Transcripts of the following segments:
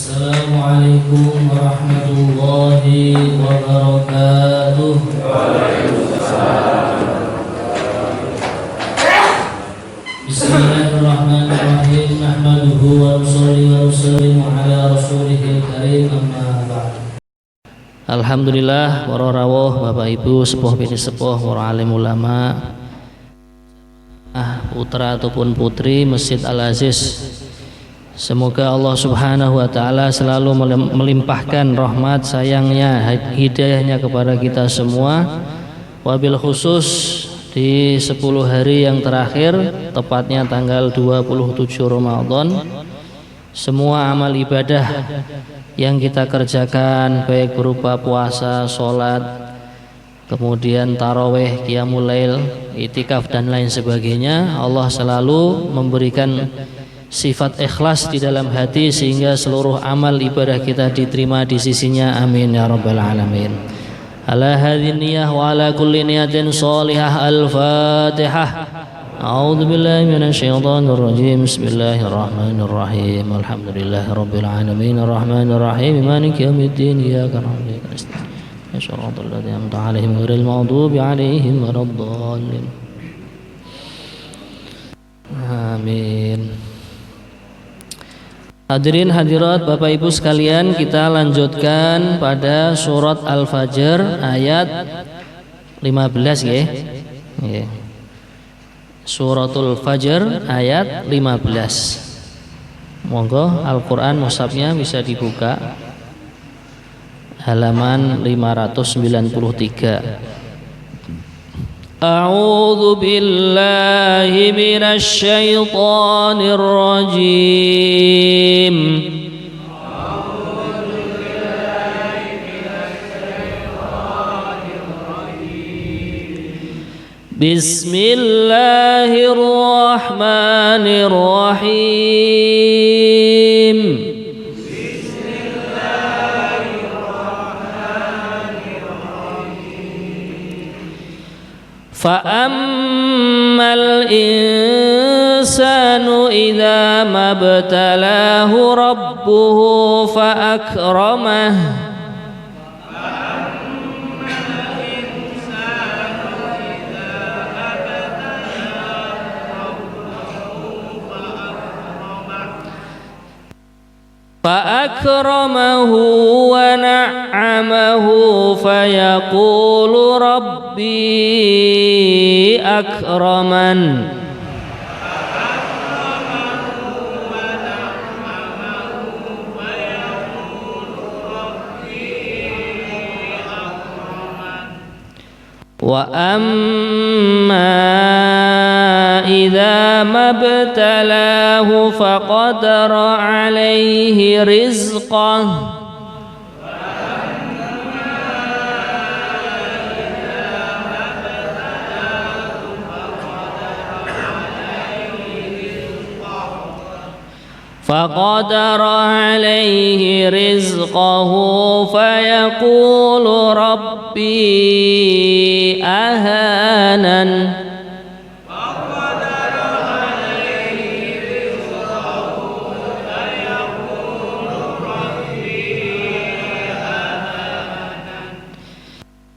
Assalamualaikum warahmatullahi wabarakatuh. Bismillahirrahmanirrahim. Nahmaduhu wa nusalli wa nusallimu ala rasulihil karim, amma ba'd. Alhamdulillah, para rawuh Bapak Ibu sepuh bini sepuh, para alim ulama, putra ataupun putri Masjid Al-Aziz, semoga Allah Subhanahu wa Ta'ala selalu melimpahkan rahmat sayangnya, hidayahnya kepada kita semua. Wabil khusus di 10 hari yang terakhir, tepatnya tanggal 27 Ramadan, semua amal ibadah yang kita kerjakan, baik berupa puasa, sholat, kemudian taraweh, qiyamul lail, itikaf dan lain sebagainya, Allah selalu memberikan sifat ikhlas di dalam hati sehingga seluruh amal ibadah kita diterima di sisinya. Amin ya rabbal alamin. Ala hadhihi niyyah wa ala kulli niyatin shalihah. Al-Fatihah. A'udzu billahi minasyaitonir rajim. Bismillahirrahmanirrahim. Alhamdulillahi rabbil alamin arrahmanir rahim maliki yaumiddin iyyaka na'budu wa iyyaka nasta'in shiratal ladzina an'amta 'alaihim ghairil maghdubi 'alaihim waladdallin. Amin. Hadirin hadirat Bapak Ibu sekalian, kita lanjutkan pada surat Al-Fajr ayat 15 ya. Suratul Fajr ayat 15. Monggo Al-Qur'an mushafnya bisa dibuka halaman 593. A'udzu billahi minasy syaithanir rajim. Bismillahirrahmanirrahim. فَأَمَّا الْإِنسَانُ إِذَا مَا ابْتَلَاهُ رَبُّهُ فَأَكْرَمَهُ فأكرمه ونعمه فيقول ربي أكرمن وأما إذا ما ابتلاه فقدر عليه رزقه فيقول ربي أهانن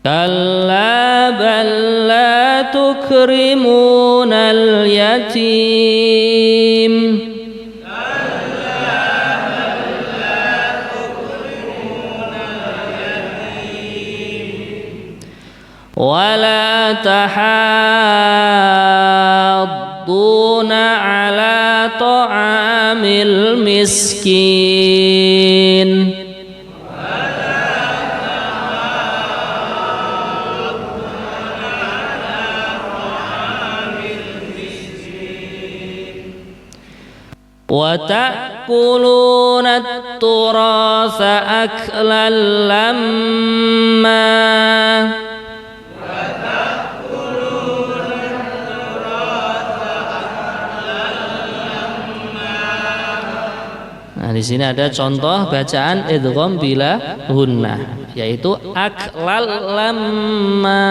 كلا بل لا تكرمون اليتيم ولا تحاضون على طعام المسكين وتأكلون التراث أكلا لما Nah, di sini ada contoh bacaan idgham bila gunnah, yaitu aklal lamma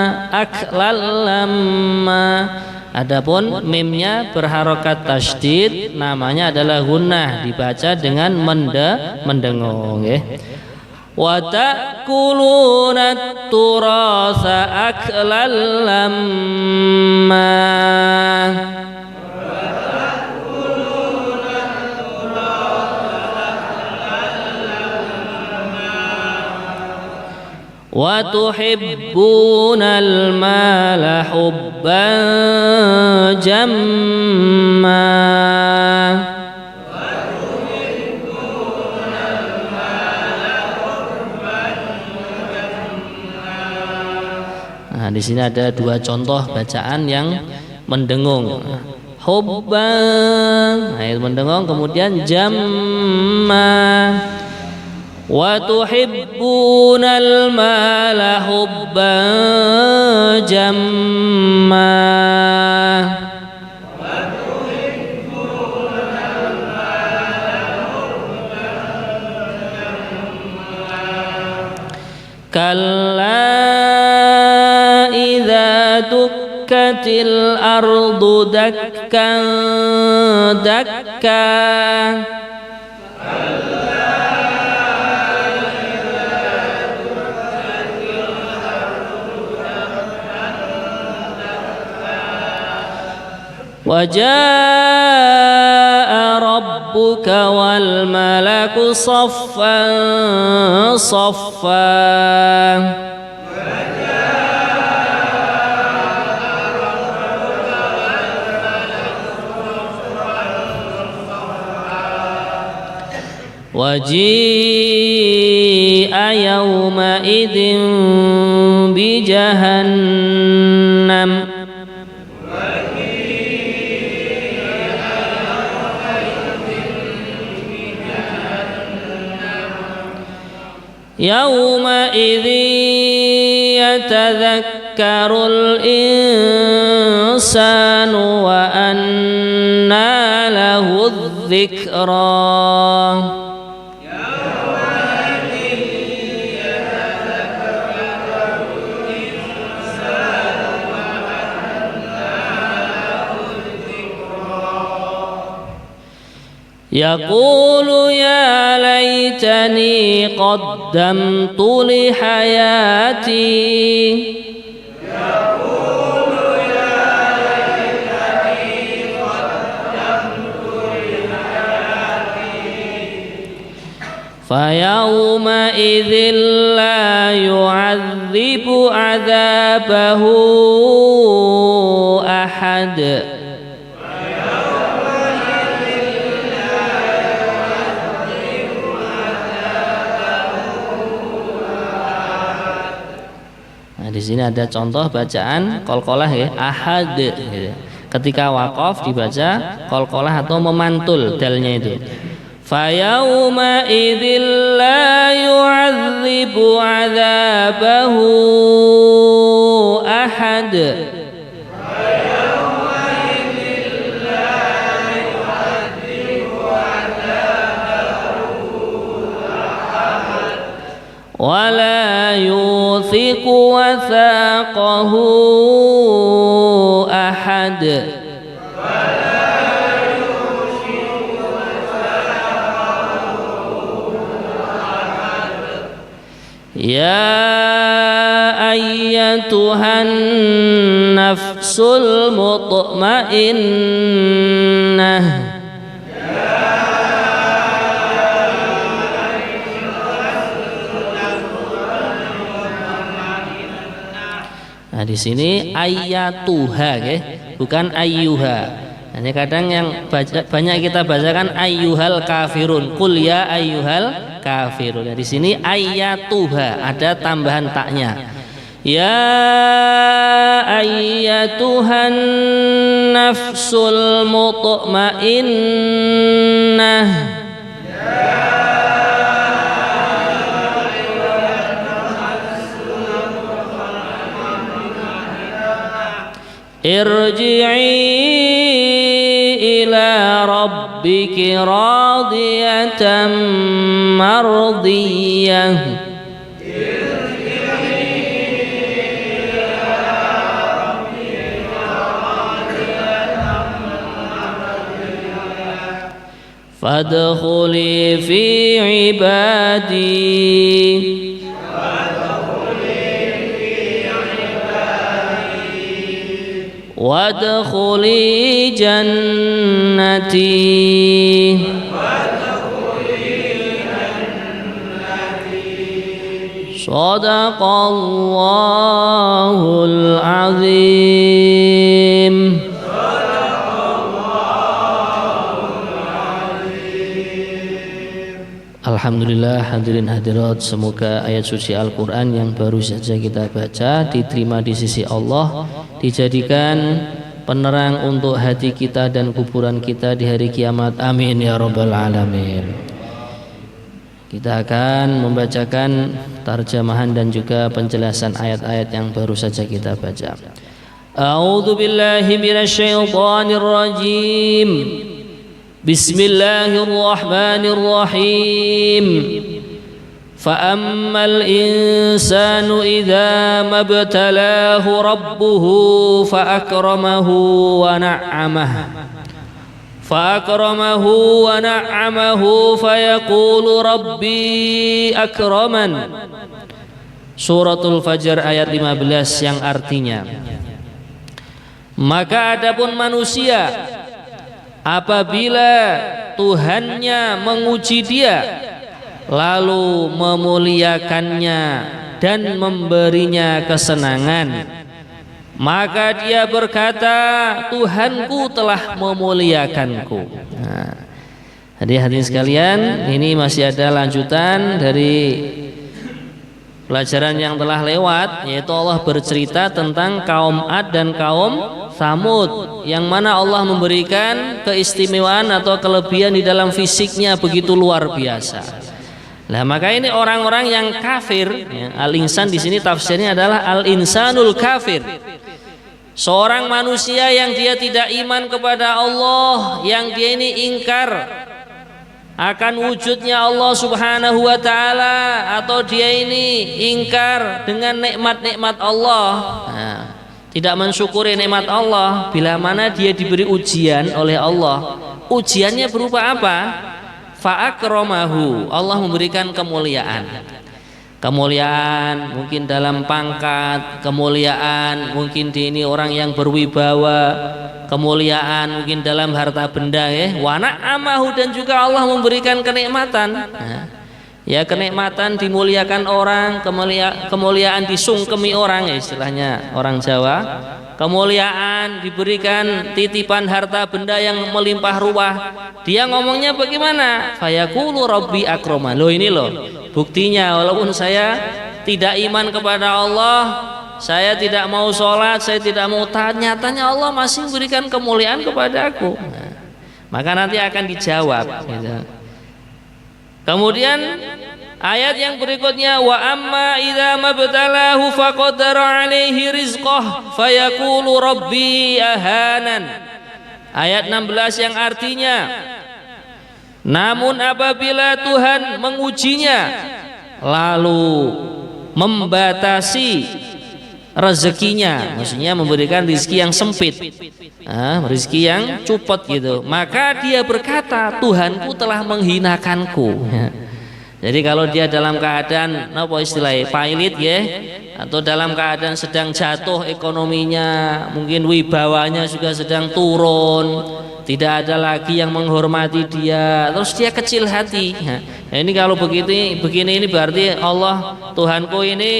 Adapun mimnya berharokat tasydid namanya adalah gunnah, dibaca dengan mendengung ya. Wa ta'kuluna at-turasa aklan lamma. Wa tuhibbunal mala hubban jamma. Nah, di sini ada dua contoh bacaan yang mendengung. Hubban, nah, mendengung, kemudian jamma. Wa tuhibbunal mala hubban jamma. Kalla idza dukkatil ardu dakkan dakka. Wa jaa rabbuka wal malaku saffan saffa. Wa ji'a yawma idin bi jahannam. يومئذ يتذكر الإنسان وأنى له الذكرى. يقول يا ليتني قدمت لحياتي. فيومئذ لا يعذب عذابه أحد. Di sini ada contoh bacaan qalqalah ya, ahad gitu. Ketika waqaf dibaca qalqalah atau memantul dalnya itu. Fa yauma idzil la yu'adzibu 'adzabahu ahad. ولا يوثق وثاقه أحد. يا أيتها النفس المطمئنة. Nah, di sini ayatuha ya, bukan ayyuha. Hanya kadang yang banyak kita bacakan ayyuhal kafirun, qul ya ayyuhal kafirun. Nah, di sini ayatuha ada tambahan taknya. Ya ayyatuhan nafsul mutmainnah. Irji'i ila rabbiki radiyatan mardiyah. fadkhuli fi ibadi wadkhuli jannati Shadaqallahul azim. Alhamdulillah, hadirin hadirat, semoga ayat suci Al-Quran yang baru saja kita baca diterima di sisi Allah, dijadikan penerang untuk hati kita dan kuburan kita di hari kiamat. Amin ya rabbal alamin. Kita akan membacakan tarjamahan dan juga penjelasan ayat-ayat yang baru saja kita baca. A'udzu billahi minasyaitonir rajim. Bismillahirrahmanirrahim. فأما الإنسان إذا ما ابتلاه ربه فأكرمه ونعمه فيقول ربي أكرمن. Suratul Fajr ayat 15 yang artinya, maka adapun manusia apabila Tuhannya menguji dia lalu memuliakannya dan memberinya kesenangan, maka dia berkata, Tuhanku telah memuliakanku. Nah, hadirin sekalian, ini masih ada lanjutan dari pelajaran yang telah lewat, yaitu Allah bercerita tentang kaum Ad dan kaum Tsamud, yang mana Allah memberikan keistimewaan atau kelebihan di dalam fisiknya begitu luar biasa. Nah, maka ini orang-orang yang kafir, ya, al-insan di sini tafsirnya adalah al-insanul kafir. Seorang manusia yang dia tidak iman kepada Allah, yang dia ini ingkar akan wujudnya Allah Subhanahu wa taala, atau dia ini ingkar dengan nikmat-nikmat Allah. Nah, tidak mensyukuri nikmat Allah bila mana dia diberi ujian oleh Allah. Ujiannya berupa apa? Fa'akramahu, Allah memberikan kemuliaan. Kemuliaan mungkin dalam pangkat, kemuliaan mungkin dia ini orang yang berwibawa, kemuliaan mungkin dalam harta benda, ya. Wa na'amahu, dan juga Allah memberikan kenikmatan. Nah, ya, kenikmatan dimuliakan orang, kemuliaan disungkemi orang, ya, istilahnya orang Jawa. Kemuliaan diberikan titipan harta benda yang melimpah ruah. Dia ngomongnya bagaimana? Fayaqulu rabbi akraman. Loh, ini loh buktinya, walaupun saya tidak iman kepada Allah, saya tidak mau sholat, saya tidak mau taat, nyatanya Allah masih memberikan kemuliaan kepada aku. Nah, maka nanti akan dijawab, gitu. Kemudian ayat yang berikutnya, wa amma idza mabtalahu faqadara alaihi rizqah fayaqulu rabbi ahanan. Ayat 16 yang artinya, namun apabila Tuhan mengujinya lalu membatasi rezekinya, maksudnya memberikan rezeki yang sempit, rezeki yang cupot gitu, maka dia berkata, Tuhanku telah menghinakanku. Jadi kalau dia dalam keadaan apa istilahnya pailit, ya, atau dalam keadaan sedang jatuh ekonominya, mungkin wibawanya juga sedang turun, tidak ada lagi yang menghormati dia, terus dia kecil hati. Nah, ini kalau begini ini berarti Allah, Tuhanku ini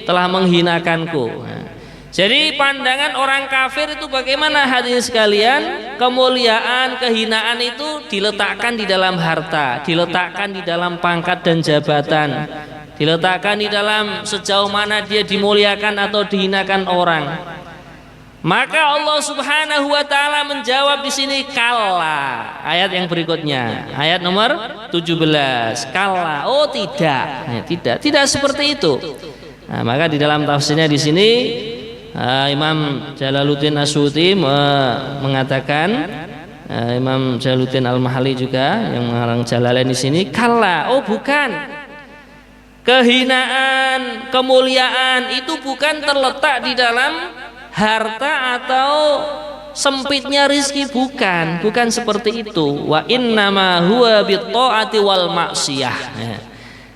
telah menghinakanku. Nah, jadi pandangan orang kafir itu bagaimana, hadirin sekalian? Kemuliaan, kehinaan itu diletakkan di dalam harta, diletakkan di dalam pangkat dan jabatan, diletakkan di dalam sejauh mana dia dimuliakan atau dihinakan orang. Maka Allah Subhanahu wa taala menjawab di sini, kalla. Ayat yang berikutnya, ayat nomor 17. Kalla. Oh, tidak. Tidak seperti itu. Nah, maka di dalam tafsirnya di sini Imam Jalaluddin Asyuti mengatakan, Imam Jalaluddin Al-Mahalli juga yang mengarang Jalalain di sini, kalla. Oh, bukan. Kehinaan, kemuliaan itu bukan terletak di dalam harta atau sempitnya rizki, bukan seperti itu. Wa innama huwa bitta'ati wal maksiyah.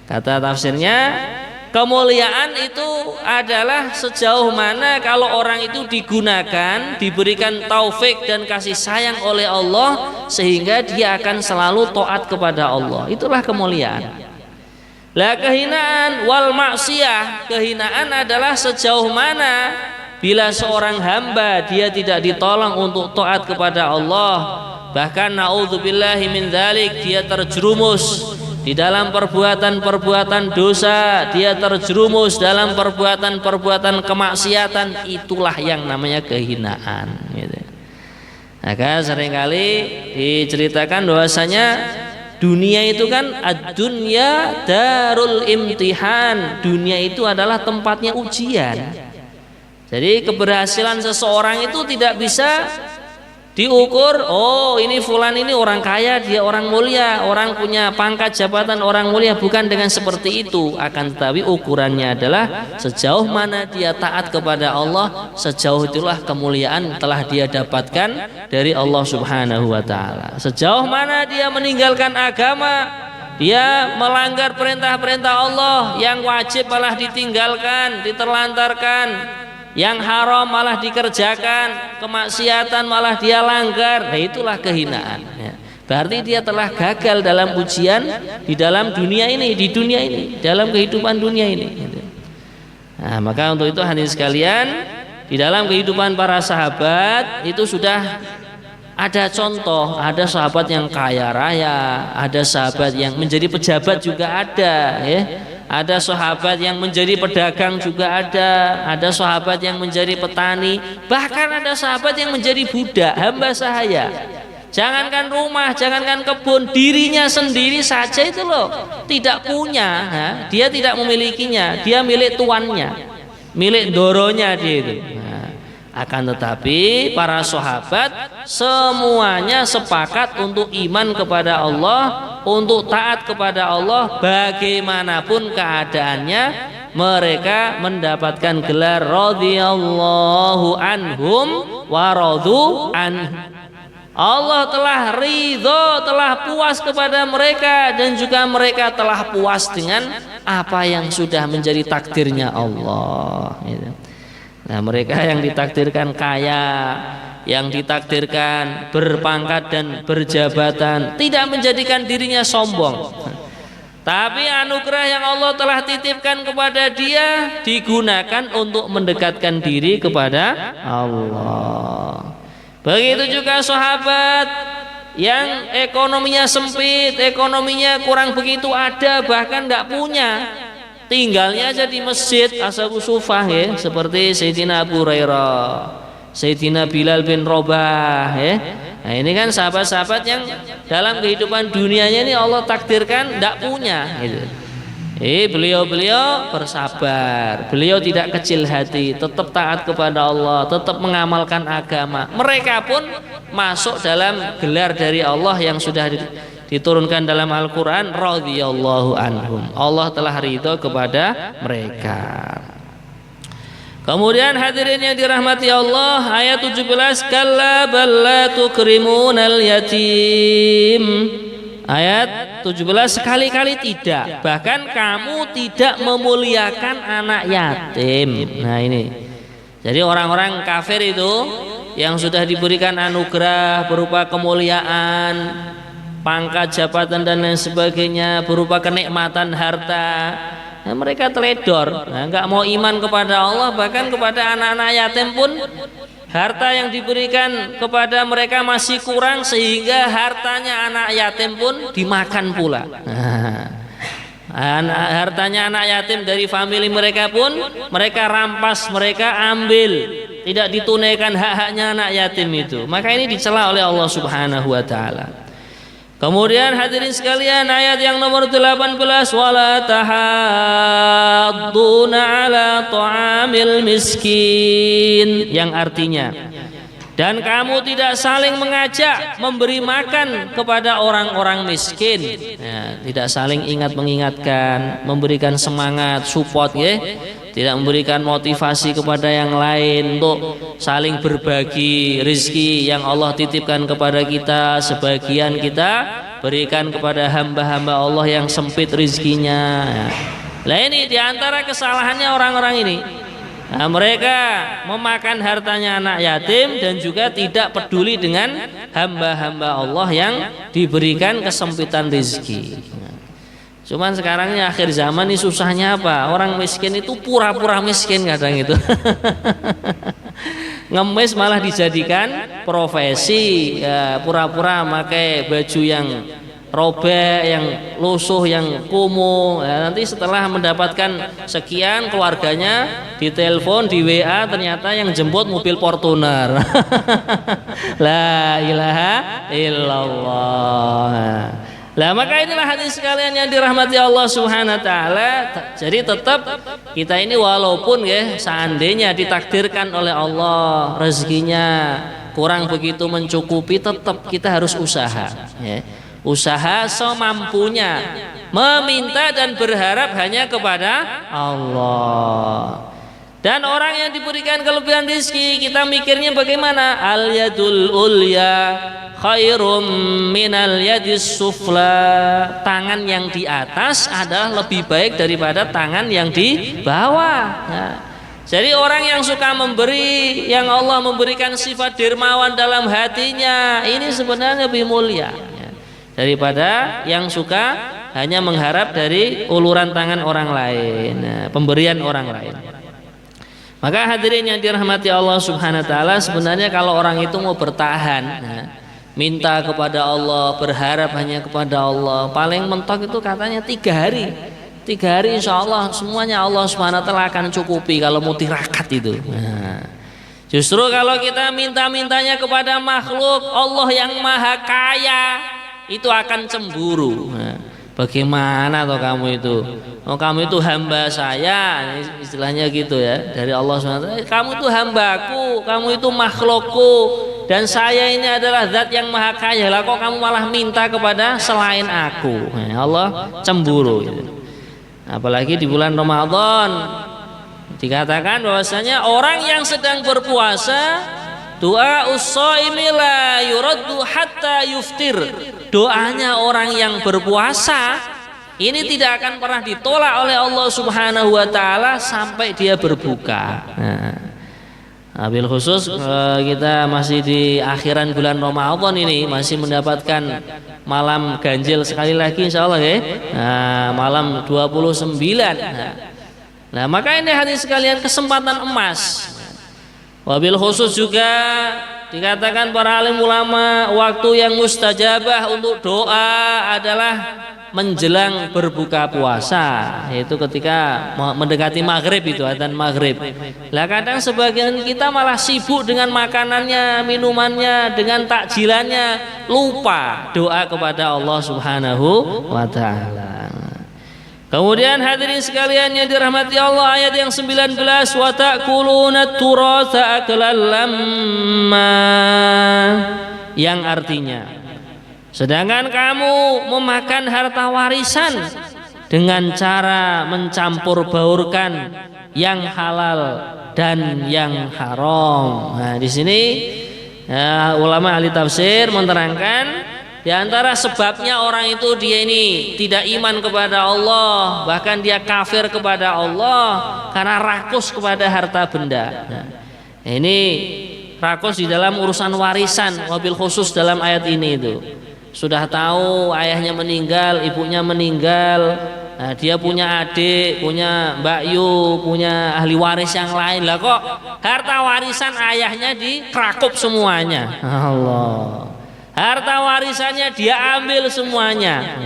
Kata tafsirnya, kemuliaan itu adalah sejauh mana kalau orang itu digunakan, diberikan taufik dan kasih sayang oleh Allah sehingga dia akan selalu taat kepada Allah. Itulah kemuliaan. Lah kehinaan wal maksiyah, kehinaan adalah sejauh mana bila seorang hamba dia tidak ditolong untuk taat kepada Allah, bahkan naudzubillahi min dzalik, dia terjerumus di dalam perbuatan-perbuatan dosa, dia terjerumus dalam perbuatan-perbuatan kemaksiatan, itulah yang namanya kehinaan gitu. Maka seringkali diceritakan bahwasanya dunia itu kan ad-dunya darul imtihan, dunia itu adalah tempatnya ujian. Jadi keberhasilan seseorang itu tidak bisa diukur, oh ini fulan ini orang kaya, dia orang mulia, orang punya pangkat jabatan orang mulia, bukan dengan seperti itu. Akan tetapi ukurannya adalah sejauh mana dia taat kepada Allah, sejauh itulah kemuliaan telah dia dapatkan dari Allah Subhanahu wa taala. Sejauh mana dia meninggalkan agama, dia melanggar perintah-perintah Allah, yang wajib malah ditinggalkan, diterlantarkan, yang haram malah dikerjakan, kemaksiatan malah dia langgar, nah itulah kehinaan ya. Berarti dia telah gagal dalam ujian di dalam dunia ini, di dunia ini, dalam kehidupan dunia ini. Nah, maka untuk itu hadirin sekalian, di dalam kehidupan para sahabat itu sudah ada contoh, ada sahabat yang kaya raya, ada sahabat yang menjadi pejabat juga ada ya. Ada sahabat yang menjadi pedagang juga ada sahabat yang menjadi petani, bahkan ada sahabat yang menjadi budak, hamba sahaya. Jangankan rumah, jangankan kebun, dirinya sendiri saja itu loh tidak punya, dia tidak memilikinya, dia milik tuannya, milik doronya dia itu. Akan tetapi para sahabat semuanya sepakat untuk iman kepada Allah, untuk taat kepada Allah bagaimanapun keadaannya. Mereka mendapatkan gelar radhiyallahu anhum wa radu anhu. Allah telah ridho, telah puas kepada mereka, dan juga mereka telah puas dengan apa yang sudah menjadi takdirnya Allah gitu. Nah, mereka yang ditakdirkan kaya, yang ditakdirkan berpangkat dan berjabatan, tidak menjadikan dirinya sombong. Tapi anugerah yang Allah telah titipkan kepada dia digunakan untuk mendekatkan diri kepada Allah. Begitu juga sahabat yang ekonominya sempit, ekonominya kurang begitu ada, bahkan nggak punya, tinggalnya aja di masjid ashabus sufah ya, seperti Sayyidina Abu Hurairah, Sayyidina Bilal bin Rabah ya. Nah, ini kan sahabat-sahabat yang dalam kehidupan dunianya ini Allah takdirkan tidak punya gitu. Beliau bersabar, beliau tidak kecil hati, tetap taat kepada Allah, tetap mengamalkan agama. Mereka pun masuk dalam gelar dari Allah yang sudah diturunkan dalam Al-Quran, radhiyallahu anhum. Allah telah ridho kepada mereka. Kemudian hadirin yang dirahmati Allah, ayat 17, kalla bal la tukrimunal yatim. Ayat 17, sekali-kali tidak, bahkan kamu tidak memuliakan anak yatim. Nah ini, jadi orang-orang kafir itu yang sudah diberikan anugerah berupa kemuliaan, pangkat jabatan dan lain sebagainya, berupa kenikmatan harta, nah, mereka teledor, nggak mau iman kepada Allah, bahkan kepada anak-anak yatim pun harta yang diberikan kepada mereka masih kurang, sehingga hartanya anak yatim pun dimakan pula. Hartanya anak yatim dari famili mereka pun mereka rampas, mereka ambil, tidak ditunaikan hak-haknya anak yatim itu. Maka ini dicela oleh Allah Subhanahu wa taala. Kemudian hadirin sekalian, ayat yang nomor 18, wala tahadduna ala ta'amil miskin, yang artinya, dan kamu tidak saling mengajak memberi makan kepada orang-orang miskin. Ya, tidak saling ingat mengingatkan, memberikan semangat, support ya. tidak memberikan motivasi kepada yang lain untuk saling berbagi rezeki yang Allah titipkan kepada kita. Sebagian kita berikan kepada hamba-hamba Allah yang sempit rezekinya. Nah ini diantara kesalahannya orang-orang ini. Nah, mereka memakan hartanya anak yatim dan juga tidak peduli dengan hamba-hamba Allah yang diberikan kesempitan rezeki. Cuman sekarang ini akhir zaman ini susahnya apa? Orang miskin itu pura-pura miskin kadang itu. Ngemis malah dijadikan profesi, ya, pura-pura pakai baju yang robek, yang lusuh, yang kumuh. Ya, nanti setelah mendapatkan sekian, keluarganya ditelepon, di WA, ternyata yang jemput mobil Fortuner. La ilaha illallah. Lah maka inilah hadis sekalian yang dirahmati Allah Subhanahu wa taala. Jadi tetap kita ini walaupun ya seandainya ditakdirkan oleh Allah rezekinya kurang begitu mencukupi, tetap kita harus usaha, ya. Usaha semampunya, meminta dan berharap hanya kepada Allah. Dan orang yang diberikan kelebihan rezeki, kita mikirnya bagaimana? Al yadul ulya khairum minal yadis sufla. Tangan yang di atas adalah lebih baik daripada tangan yang di bawah. Nah, jadi orang yang suka memberi, yang Allah memberikan sifat dermawan dalam hatinya, ini sebenarnya lebih mulia daripada yang suka hanya mengharap dari uluran tangan orang lain, pemberian orang lain. Maka hadirin yang dirahmati Allah Subhanahu wa taala, sebenarnya kalau orang itu mau bertahan, minta kepada Allah, berharap hanya kepada Allah, paling mentok itu katanya 3 hari. 3 hari insya Allah semuanya Allah Subhanahu wa taala akan cukupi kalau mau tirakat itu. Justru kalau kita minta-mintanya kepada makhluk, Allah yang maha kaya itu akan cemburu. Bagaimana toh kamu itu? Oh, kamu itu hamba saya, istilahnya gitu ya, dari Allah SWT. Kamu itu hambaku, kamu itu makhlukku, dan saya ini adalah zat yang maha kaya. Lah kok kamu malah minta kepada selain aku? Allah cemburu gitu. Apalagi di bulan Ramadan dikatakan bahwasanya orang yang sedang berpuasa, doa us-shaimi la yuraddu hatta yuftir. Doanya orang yang berpuasa ini tidak akan pernah ditolak oleh Allah Subhanahu wa taala sampai dia berbuka. Bil khusus kita masih di akhiran bulan Ramadan ini, masih mendapatkan malam ganjil sekali lagi insyaallah ya. Malam 29. Nah, maka ini hadis sekalian kesempatan emas. Wabil khusus juga dikatakan para alim ulama, waktu yang mustajabah untuk doa adalah menjelang berbuka puasa, yaitu ketika mendekati maghrib, itu adzan maghrib. Lah kadang sebagian kita malah sibuk dengan makanannya, minumannya, dengan takjilannya, lupa doa kepada Allah Subhanahu wa taala. Kemudian hadirin sekalian yang dirahmati Allah, ayat yang 19, wa ta'kuluna turatha aklan lamma, yang artinya sedangkan kamu memakan harta warisan dengan cara mencampur baurkan yang halal dan yang haram. Nah, di sini ulama ahli tafsir menerangkan di antara sebabnya orang itu dia ini tidak iman kepada Allah, bahkan dia kafir kepada Allah karena rakus kepada harta benda. Nah, ini rakus di dalam urusan warisan, wabil khusus dalam ayat ini itu. Sudah tahu ayahnya meninggal, ibunya meninggal, nah, dia punya adik, punya Mbak Yu, punya ahli waris yang lain. Lah kok harta warisan ayahnya dirakup semuanya. Allah. Harta warisannya dia ambil semuanya.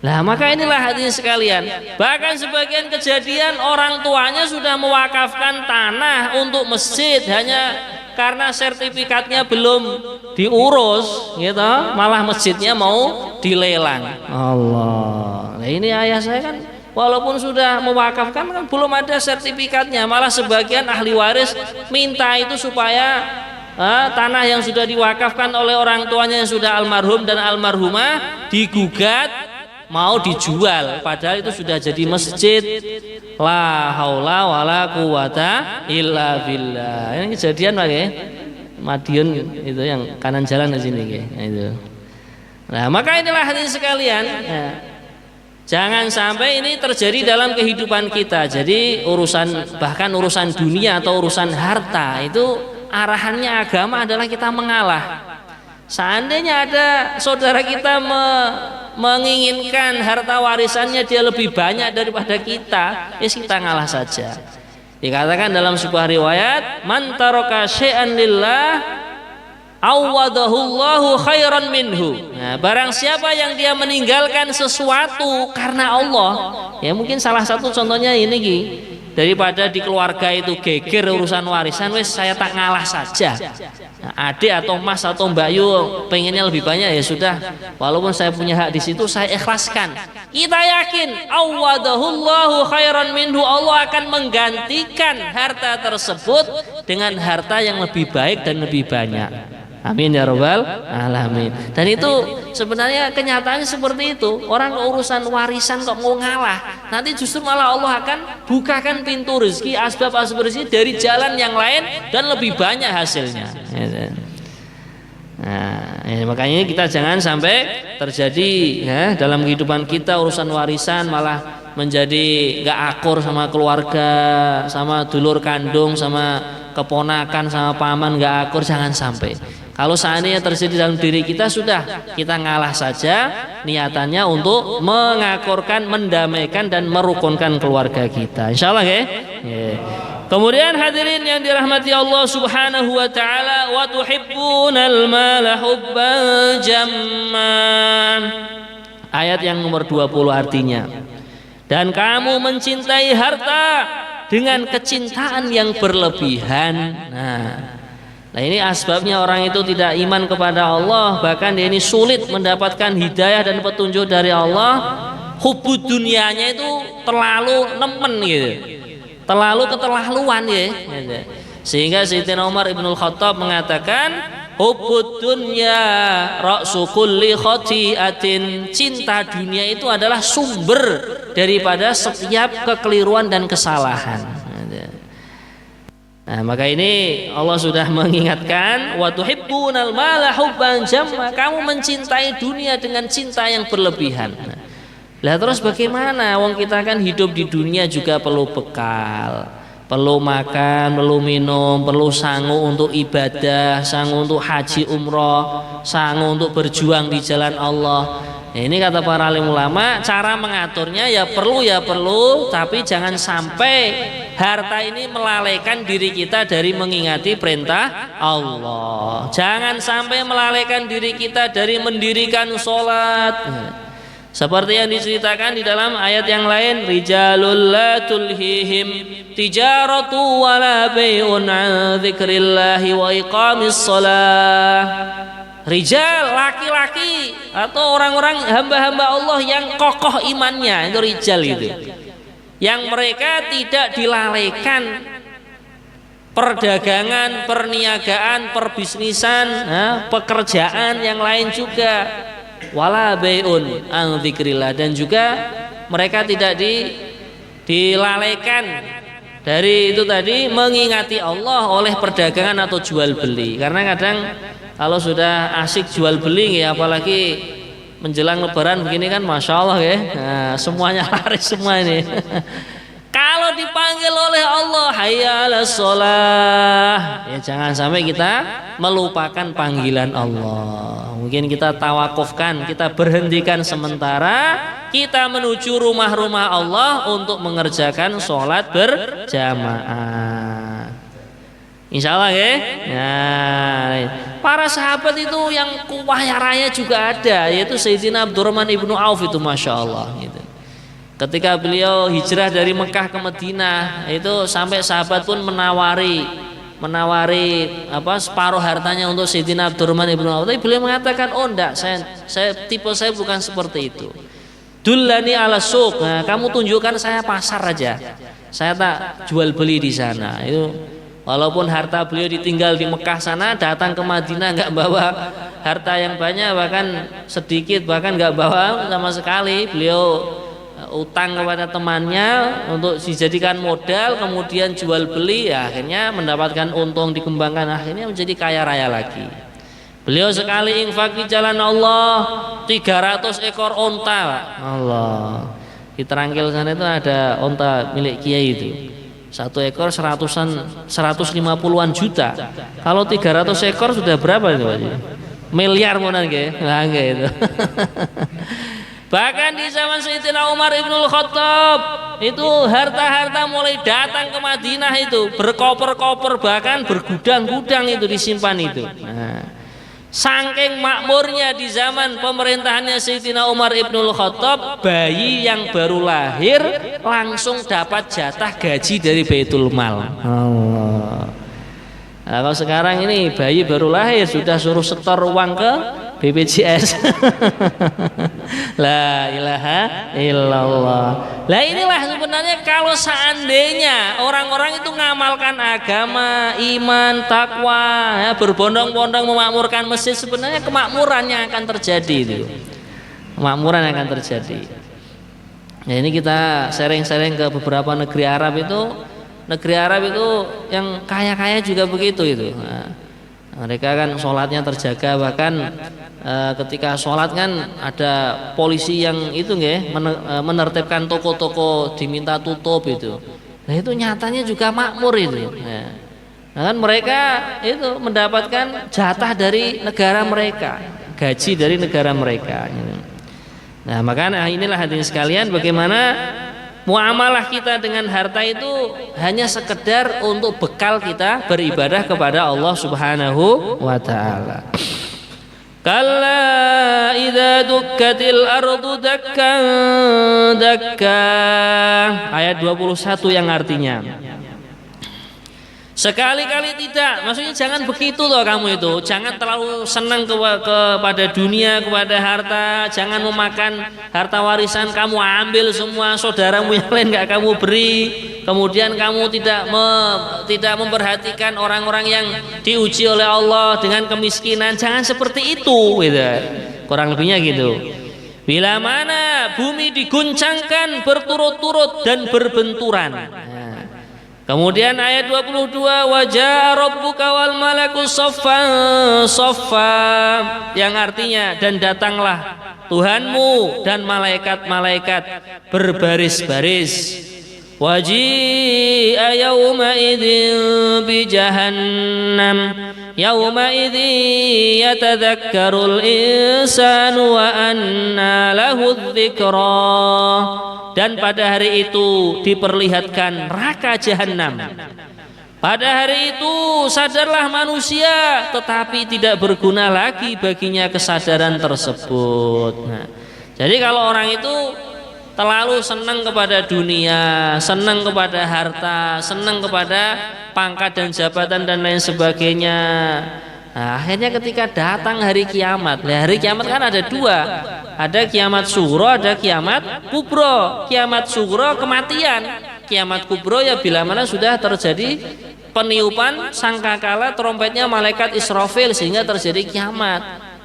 Nah, maka inilah hadirin sekalian. Bahkan sebagian kejadian orang tuanya sudah mewakafkan tanah untuk masjid, hanya karena sertifikatnya belum diurus, gitu, malah masjidnya mau dilelang. Allah. Nah, ini ayah saya kan walaupun sudah mewakafkan kan belum ada sertifikatnya, malah sebagian ahli waris minta itu supaya tanah yang sudah diwakafkan oleh orang tuanya yang sudah almarhum dan almarhumah digugat mau dijual, padahal itu sudah jadi masjid. La haula wala quwata illa billah. Ini kejadian Pak ya. Madiun itu yang kanan jalan di sini ya. Nah, itu. Nah, maka inilah hadirin sekalian. Ya. Jangan sampai ini terjadi dalam kehidupan kita. Jadi bahkan urusan dunia atau urusan harta itu arahannya agama adalah kita mengalah. Seandainya ada saudara kita menginginkan harta warisannya dia lebih banyak daripada kita, ya kita ngalah saja. Dikatakan dalam sebuah riwayat, man taraka syai'an lillah awadahullahu khairan minhu. Nah, barang siapa yang dia meninggalkan sesuatu karena Allah, ya mungkin salah satu contohnya ini Ki, daripada di keluarga itu geger urusan warisan, wes saya tak ngalah saja. Nah, adik atau mas atau Mbak Yu pengennya lebih banyak, ya sudah, walaupun saya punya hak di situ saya ikhlaskan. Kita yakin awadahullahu khairan minhu, Allah akan menggantikan harta tersebut dengan harta yang lebih baik dan lebih banyak. Amin ya rabbal alamin. Dan itu sebenarnya kenyataannya seperti itu. Orang urusan warisan kok mau ngalah, nanti justru malah Allah akan bukakan pintu rezeki, asbab-asbab rezeki dari jalan yang lain dan lebih banyak hasilnya. Nah, makanya kita jangan sampai terjadi ya, dalam kehidupan kita urusan warisan malah menjadi gak akur sama keluarga, sama dulur kandung, sama keponakan, sama paman gak akur. Jangan sampai. Kalau seandainya terjadi dalam diri kita, sudah kita ngalah saja, niatannya untuk mengakurkan, mendamaikan dan merukunkan keluarga kita. Insyaallah ya. Kemudian hadirin yang dirahmati Allah Subhanahu wa taala, wa tuhibbunal mala hubban jamman. Ayat yang nomor 20 artinya, dan kamu mencintai harta dengan kecintaan yang berlebihan. Nah ini asbabnya orang itu tidak iman kepada Allah, bahkan dia ini sulit mendapatkan hidayah dan petunjuk dari Allah. Hubbud dunianya itu terlalu nemen gitu, terlalu keterlaluan ya. Sehingga Sayyidina Umar Ibnul Khattab mengatakan, hubbud dunya ra'su kulli khati'atin. Cinta dunia itu adalah sumber daripada setiap kekeliruan dan kesalahan. Nah, maka ini Allah sudah mengingatkan, wa tuhibbunal mala hubban jamma, kamu mencintai dunia dengan cinta yang berlebihan. Lah terus bagaimana? Wong kita kan hidup di dunia juga perlu bekal, perlu makan, perlu minum, perlu sangu untuk ibadah, sangu untuk haji umroh, sangu untuk berjuang di jalan Allah. Nah, ini kata para alim ulama, cara mengaturnya ya perlu, tapi jangan sampai harta ini melalaikan diri kita dari mengingati perintah Allah. Jangan sampai melalaikan diri kita dari mendirikan sholat. Seperti yang diceritakan di dalam ayat yang lain, rijalul la tulhihim tijaratu wala bai'un an dzikrillahi wa iqamis shalah. Rijal, laki-laki atau orang-orang hamba-hamba Allah yang kokoh imannya, itu rijal itu, yang mereka tidak dilalaikan perdagangan, perniagaan, perbisnisan, pekerjaan yang lain juga. Wala bai'un an dzikrillah, dan juga mereka tidak dilalaikan dari itu tadi mengingati Allah oleh perdagangan atau jual beli. Karena kadang kalau sudah asik jual beli ya, apalagi menjelang lebaran begini kan, masya Allah ya, nah, semuanya laris semua ini. Kalau dipanggil oleh Allah hayya 'alas shalah, ya jangan sampai kita melupakan panggilan Allah. Mungkin kita tawakufkan, kita berhentikan sementara, kita menuju rumah-rumah Allah untuk mengerjakan sholat berjamaah. Insya Allah ya. Nah, para sahabat itu yang kaya raya juga ada, yaitu Sayyidina Abdurrahman ibnu Auf itu, masya Allah gitu. Ketika beliau hijrah dari Mekah ke Madinah, itu sampai sahabat pun menawari separuh hartanya untuk Sayyidina Abdurrahman ibnu Auf. Tapi beliau mengatakan, oh enggak, tipe saya bukan seperti itu. Dullani ala suq, nah, kamu tunjukkan saya pasar aja, saya tak jual beli di sana. Itu Walaupun harta beliau ditinggal di Mekah sana, datang ke Madinah nggak bawa harta yang banyak, bahkan sedikit, bahkan nggak bawa sama sekali. Beliau utang kepada temannya untuk dijadikan modal, kemudian jual beli, ya, akhirnya mendapatkan untung, dikembangkan, akhirnya menjadi kaya raya lagi. Beliau sekali infak di jalan Allah 300 ekor onta, Pak. Allah. Di Terangkil sana itu ada onta milik Kiai itu. 1 ekor 150-an juta. Kalau 300 ekor sudah berapa itu, Pak? Miliar monan nggih. Lah nggih itu. Bahkan di zaman Sayyidina Umar Ibnul Khattab itu harta-harta mulai datang ke Madinah itu berkoper-koper, bahkan bergudang-gudang itu disimpan itu. Nah, saking makmurnya di zaman pemerintahannya Sayyidina Umar Ibnul Khattab, bayi yang baru lahir langsung dapat jatah gaji dari Baitul Mal. Allah. Nah, kalau sekarang ini bayi baru lahir sudah suruh setor uang ke BPJS. La ilaha illallah. Lah inilah sebenarnya kalau seandainya orang-orang itu ngamalkan agama, iman, takwa, ya, berbondong-bondong memakmurkan masjid, sebenarnya kemakmuran yang akan terjadi itu. Kemakmuran yang akan terjadi. Ya, ini kita sharing-sharing ke beberapa negeri Arab itu. Negeri Arab itu yang kaya-kaya juga begitu itu. Nah, mereka kan sholatnya terjaga, bahkan ketika sholat kan ada polisi yang itu nggih menertibkan toko-toko diminta tutup itu. Nah itu nyatanya juga makmur itu. Nah kan mereka itu mendapatkan jatah dari negara mereka, gaji dari negara mereka. Nah makanya inilah hadirin sekalian, bagaimana muamalah kita dengan harta itu hanya sekedar untuk bekal kita beribadah kepada Allah Subhanahu wa taala. Kalla idza dukkatil ardu dakkan dakka, ayat 21 yang artinya sekali-kali tidak, maksudnya jangan begitu loh kamu itu, jangan terlalu senang kepada dunia, kepada harta, jangan memakan harta warisan, kamu ambil semua, saudaramu yang lain gak kamu beri, kemudian kamu tidak memperhatikan orang-orang yang diuji oleh Allah dengan kemiskinan, jangan seperti itu gitu. Kurang lebihnya gitu. Bila mana bumi diguncangkan berturut-turut dan berbenturan. Kemudian ayat 22, wajah rabbuka wal malaku saffan saffa, yang artinya dan datanglah Tuhanmu dan malaikat-malaikat berbaris-baris. Waji'a yawma idzin bi jahannam yawma idzin yatadzakkarul insanu wa anna lahu dzikra. Dan pada hari itu diperlihatkan neraka jahanam. Pada hari itu sadarlah manusia, tetapi tidak berguna lagi baginya kesadaran tersebut. Nah, jadi kalau orang itu terlalu senang kepada dunia, senang kepada harta, senang kepada pangkat dan jabatan dan lain sebagainya, nah, akhirnya ketika datang hari kiamat, nah, hari kiamat kan ada dua, ada kiamat sugro, ada kiamat kubro. Kiamat sugro kematian, kiamat kubro ya bila mana sudah terjadi peniupan sangkakala trompetnya malaikat Israfil sehingga terjadi kiamat.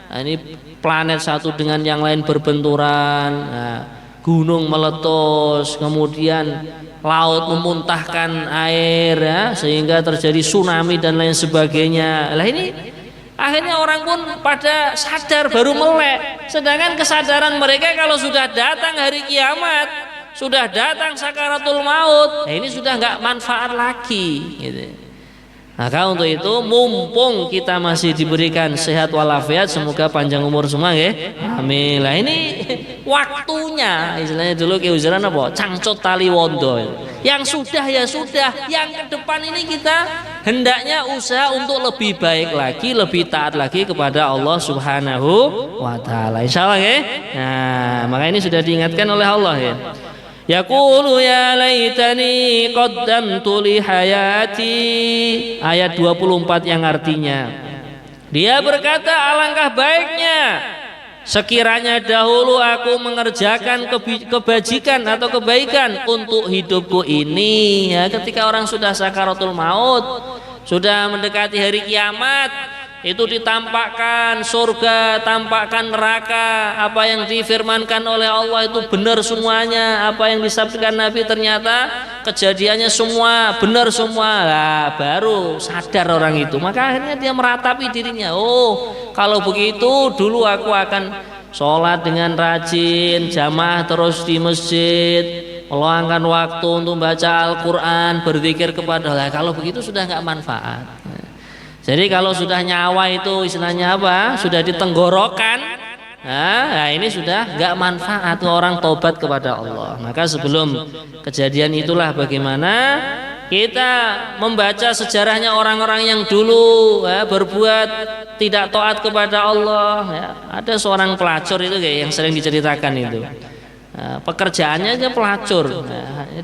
Nah, ini planet satu dengan yang lain berbenturan, nah, gunung meletus, kemudian laut memuntahkan air, ya, sehingga terjadi tsunami dan lain sebagainya. Lah ini akhirnya orang pun pada sadar baru melek. Sedangkan kesadaran mereka kalau sudah datang hari kiamat, sudah datang sakaratul maut, nah ini sudah nggak manfaat lagi gitu. Maka untuk itu mumpung kita masih diberikan sehat walafiat, semoga panjang umur semua ya. Amin. Lah ini waktunya, istilahnya dulu ke ujaran apa? Cangcut tali wondo. Yang sudah ya sudah, yang ke depan ini kita hendaknya usaha untuk lebih baik lagi, lebih taat lagi kepada Allah Subhanahu wa taala. Insyaallah ya. Nah, maka ini sudah diingatkan oleh Allah ya. Yaqulu ya laitani qaddamtu li hayati, ayat 24 yang artinya dia berkata alangkah baiknya sekiranya dahulu aku mengerjakan kebajikan atau kebaikan untuk hidupku ini, ya, ketika orang sudah sakaratul maut sudah mendekati hari kiamat, itu ditampakkan surga, tampakkan neraka, apa yang difirmankan oleh Allah itu benar semuanya, apa yang disabdakan Nabi ternyata kejadiannya semua benar semua. Lah baru sadar orang itu, maka akhirnya dia meratapi dirinya, oh kalau begitu dulu aku akan sholat dengan rajin, jamaah terus di masjid, meluangkan waktu untuk baca Al-Quran, berzikir kepada Allah. Kalau begitu sudah nggak manfaat. Jadi kalau sudah nyawa itu istilahnya apa? Sudah ditenggorokan, nah ini sudah nggak manfaat orang tobat kepada Allah. Maka sebelum kejadian itulah bagaimana kita membaca sejarahnya orang-orang yang dulu berbuat tidak taat kepada Allah. Ada seorang pelacur itu kayak yang sering diceritakan itu. Pekerjaannya aja pelacur,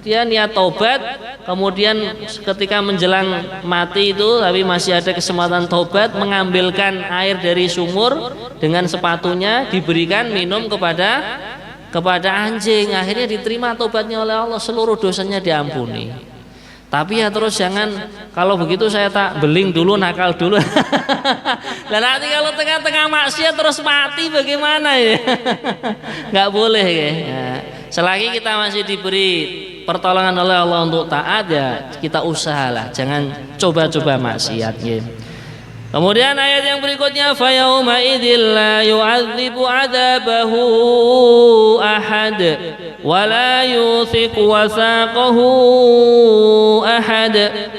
dia niat tobat, kemudian ketika menjelang mati itu tapi masih ada kesempatan tobat, mengambilkan air dari sumur dengan sepatunya diberikan minum kepada anjing. Akhirnya diterima tobatnya oleh Allah, seluruh dosanya diampuni. Tapi ya terus jangan, kalau begitu saya tak beling dulu, nakal dulu. Dan nanti kalau tengah-tengah maksiat terus mati bagaimana ya? Nggak boleh ya. Selagi kita masih diberi pertolongan oleh Allah untuk taat ya kita usahalah, jangan coba-coba maksiat ya. Kemudian ayat yang berikutnya, fa yauma idzil la yu'adzibu 'adzabahu ahad wa la yuthiqu wasaqahu ahad.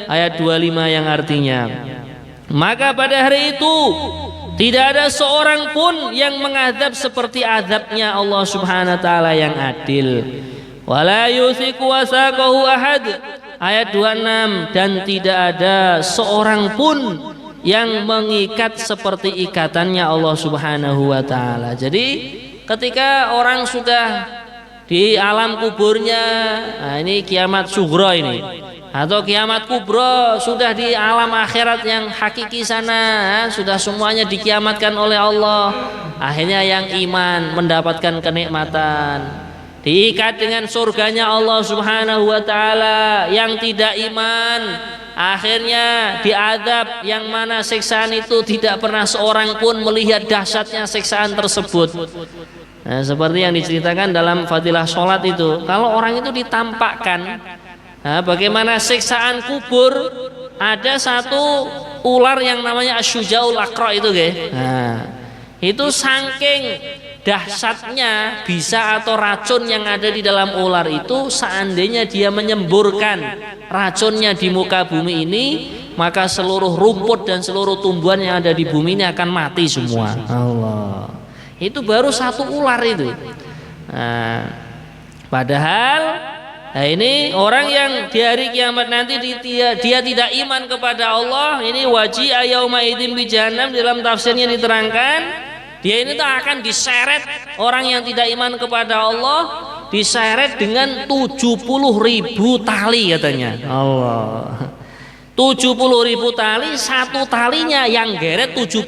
Ayat 25 yang artinya, maka pada hari itu tidak ada seorang pun yang mengadab seperti azabnya Allah Subhanahu wa taala yang adil. Wa la yuthiqu wasaqahu ahad. Ayat 26, dan tidak ada seorang pun yang mengikat seperti ikatannya Allah Subhanahu wa taala. Jadi ketika orang sudah di alam kuburnya, nah ini kiamat sughra ini, atau kiamat kubra, sudah di alam akhirat yang hakiki sana, sudah semuanya dikiamatkan oleh Allah. Akhirnya yang iman mendapatkan kenikmatan, diikat dengan surganya Allah Subhanahu wa taala. Yang tidak iman akhirnya diadab, yang mana siksaan itu tidak pernah seorang pun melihat dahsyatnya siksaan tersebut. Nah, seperti yang diceritakan dalam fadilah sholat itu, kalau orang itu ditampakkan bagaimana siksaan kubur, ada satu ular yang namanya Asyujaul Aqra itu itu saking dahsyatnya bisa atau racun yang ada di dalam ular itu, seandainya dia menyemburkan racunnya di muka bumi ini, maka seluruh rumput dan seluruh tumbuhan yang ada di bumi ini akan mati semua. Allah, itu baru satu ular itu. Nah, padahal ini orang yang di hari kiamat nanti dia tidak iman kepada Allah. Ini waji'a yauma idzin bi jahannam, dalam tafsirnya diterangkan dia ini tak akan diseret, orang yang tidak iman kepada Allah diseret dengan 70.000 tali katanya. Allah, 70.000 tali, satu talinya yang geret 70.000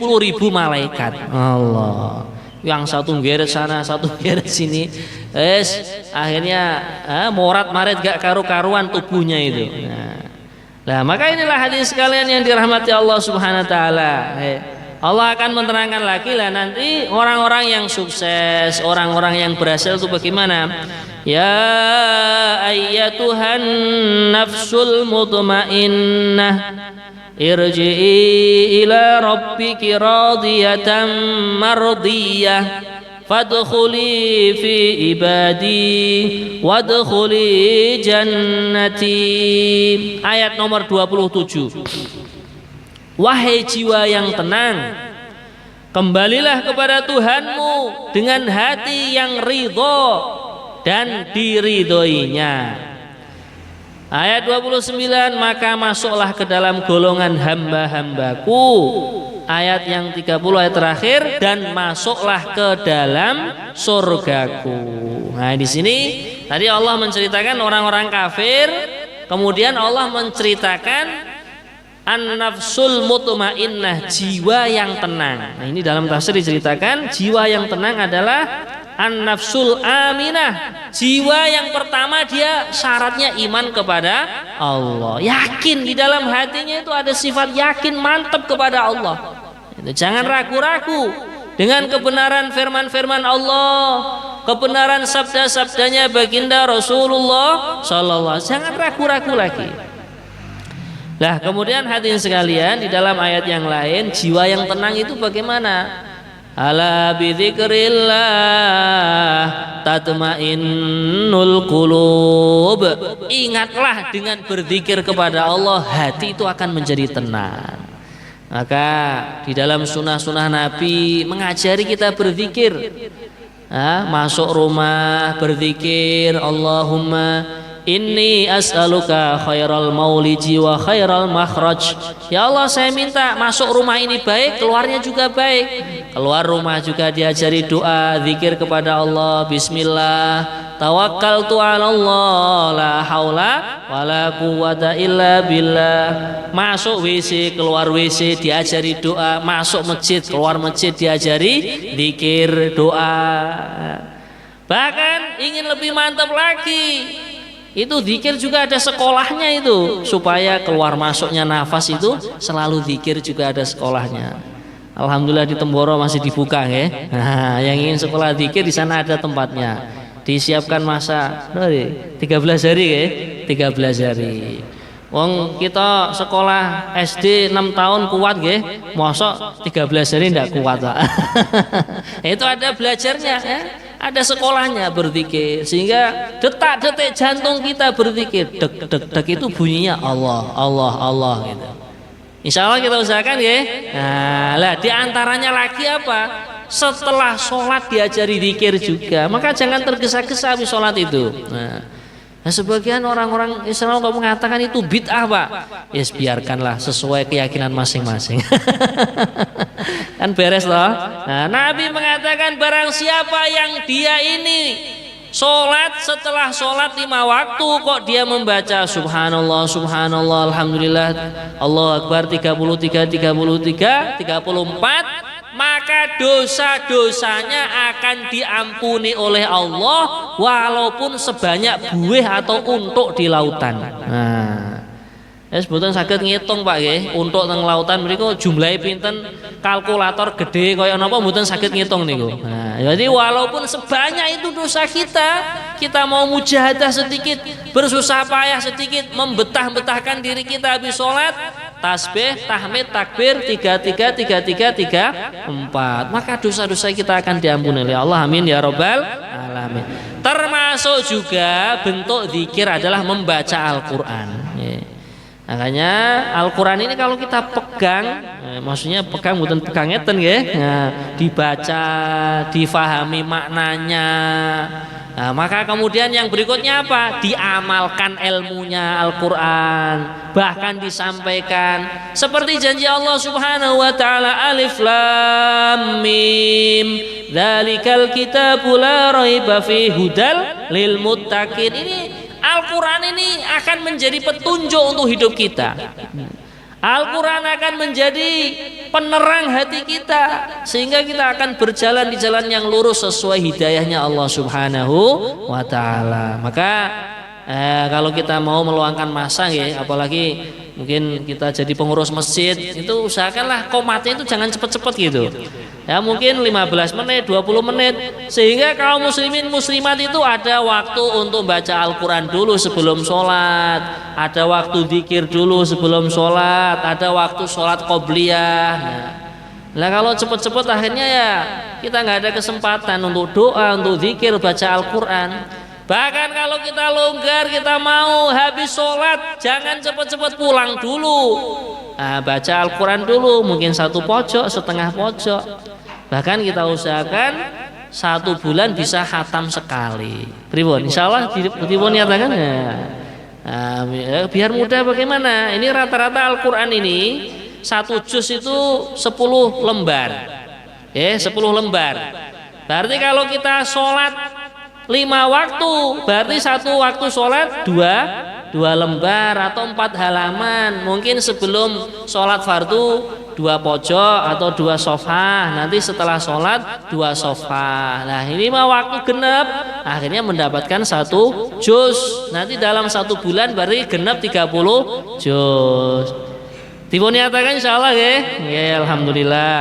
malaikat. Allah, yang satu geret sana, satu geret sini, akhirnya morat-marit gak karu-karuan tubuhnya itu. Nah, maka inilah hadis sekalian yang dirahmati Allah Subhanahu wa taala. Allah akan menerangkan lagi lah nanti orang-orang yang sukses, orang-orang yang berhasil itu bagaimana. Ya ayyatuhan nafsul mutmainnah irji'i ila rabbiki radiyatan mardiyah fadkhuli fi ibadi wadkhuli jannati. Ayat nomor 27. Wahai jiwa yang tenang, kembalilah kepada Tuhanmu dengan hati yang ridho dan diridhoinya. Ayat 29, maka masuklah ke dalam golongan hamba-hambaku. Ayat yang 30 ayat terakhir, dan masuklah ke dalam surgaku. Nah, di sini tadi Allah menceritakan orang-orang kafir, kemudian Allah menceritakan an-nafsul mutmainnah, jiwa yang tenang. Nah, ini dalam tafsir diceritakan jiwa yang tenang adalah an-nafsul aminah. Jiwa yang pertama dia syaratnya iman kepada Allah. Yakin di dalam hatinya itu ada sifat yakin mantap kepada Allah. Jangan ragu-ragu dengan kebenaran firman-firman Allah, kebenaran sabda-sabdanya baginda Rasulullah sallallahu alaihi wasallam. Jangan ragu-ragu lagi. Lah kemudian hadirin sekalian, di dalam ayat yang lain jiwa yang tenang itu bagaimana? Ala bidzikrillah tatmainnul qulub. Ingatlah dengan berzikir kepada Allah hati itu akan menjadi tenang. Maka di dalam sunnah-sunnah Nabi mengajari kita berzikir. Masuk rumah berzikir, Allahumma inni as'aluka khairal mauliji wa khairal makhraj. Ya Allah, saya minta masuk rumah ini baik, keluarnya juga baik. Keluar rumah juga diajari doa, zikir kepada Allah. Bismillah, tawakkaltu 'ala Allah, la haula wala quwwata illa billah. Masuk WC, keluar WC diajari doa. Masuk masjid, keluar masjid diajari zikir, doa. Bahkan ingin lebih mantap lagi, itu zikir juga ada sekolahnya itu, supaya keluar masuknya nafas itu selalu zikir juga ada sekolahnya. Alhamdulillah di Temboro masih dibuka ya. Nah, yang ingin sekolah zikir di sana ada tempatnya. Disiapkan masa 13 hari ya, 13 hari. Wong kita sekolah SD 6 tahun kuat nggih, mosok 13 hari ndak kuat Pak. Itu ada belajarnya ya. Ada sekolahnya berzikir, sehingga detak-detik jantung kita berzikir, dek dek dek itu bunyinya Allah Allah Allah gitu. Insya Allah kita usahakan ya. Nah, lah diantaranya lagi apa? Setelah sholat diajari zikir juga. Maka jangan tergesa-gesa habis sholat itu. Nah, sebagian orang-orang Islam kok mengatakan itu bid'ah Pak. Yes, biarkanlah sesuai keyakinan masing-masing. Kan beres loh. Nah, Nabi mengatakan barang siapa yang dia ini sholat, setelah sholat 5 waktu kok dia membaca subhanallah subhanallah alhamdulillah Allahu akbar 33 34, maka dosa-dosanya akan diampuni oleh Allah walaupun sebanyak buih atau untuk di lautan. Nah, sebetulnya sakit ngitung Pak nggih, untuk teng lautan mriku jumlahe pinten, kalkulator gede kaya napa mboten sakit ngitung niku. Nah, jadi walaupun sebanyak itu dosa kita mau mujahadah sedikit, bersusah payah sedikit, membetah-betahkan diri kita habis sholat, tasbih, tahmid, takbir 33 34, maka dosa-dosa kita akan diampuni oleh Allah. Amin ya rabbal alamin. Termasuk juga bentuk zikir adalah membaca Al-Qur'an. Makanya Al-Quran ini kalau kita pegang, maksudnya pegang bukan pegang ngeten ya, dibaca, difahami maknanya. Nah, maka kemudian yang berikutnya apa? Diamalkan ilmunya Al-Quran, bahkan disampaikan seperti janji Allah Subhanahu wa taala, Alif Lam Mim, dzalikal kitabu la raiba fihi hudal lil muttaqin. Ini Al-Quran ini akan menjadi petunjuk untuk hidup kita. Al-Quran akan menjadi penerang hati kita, sehingga kita akan berjalan di jalan yang lurus sesuai hidayahnya Allah Subhanahu wa ta'ala. Maka kalau kita mau meluangkan masa ya, apalagi mungkin kita jadi pengurus masjid, itu usahakanlah komatnya itu jangan cepet-cepet gitu ya, mungkin 15 menit 20 menit, sehingga kaum muslimin muslimat itu ada waktu untuk baca Al-Quran dulu sebelum sholat, ada waktu zikir dulu sebelum sholat, ada waktu sholat qobliyah. Nah kalau cepet-cepet akhirnya ya kita nggak ada kesempatan untuk doa, untuk zikir, baca Al-Quran. Bahkan kalau kita longgar, kita mau habis sholat, jangan cepet-cepet pulang dulu. Nah, baca Al-Quran dulu, mungkin 1 pojok, setengah pojok. Bahkan kita usahakan 1 bulan bisa khatam sekali. Pribun, insya Allah pribun nyatakan ya. Nah, biar mudah bagaimana? Ini rata-rata Al-Quran ini 1 juz itu 10 lembar. 10 lembar. Berarti kalau kita sholat 5 waktu, berarti 1 waktu sholat 2 lembar atau 4 halaman. Mungkin sebelum sholat fardu 2 pojok atau 2 sofa, nanti setelah sholat 2 sofa. Nah ini mah waktu genep, akhirnya mendapatkan 1 juz. Nanti dalam 1 bulan berarti genep 30 juz. Dipun nyatakan insyaallah nggih. Nggih, alhamdulillah.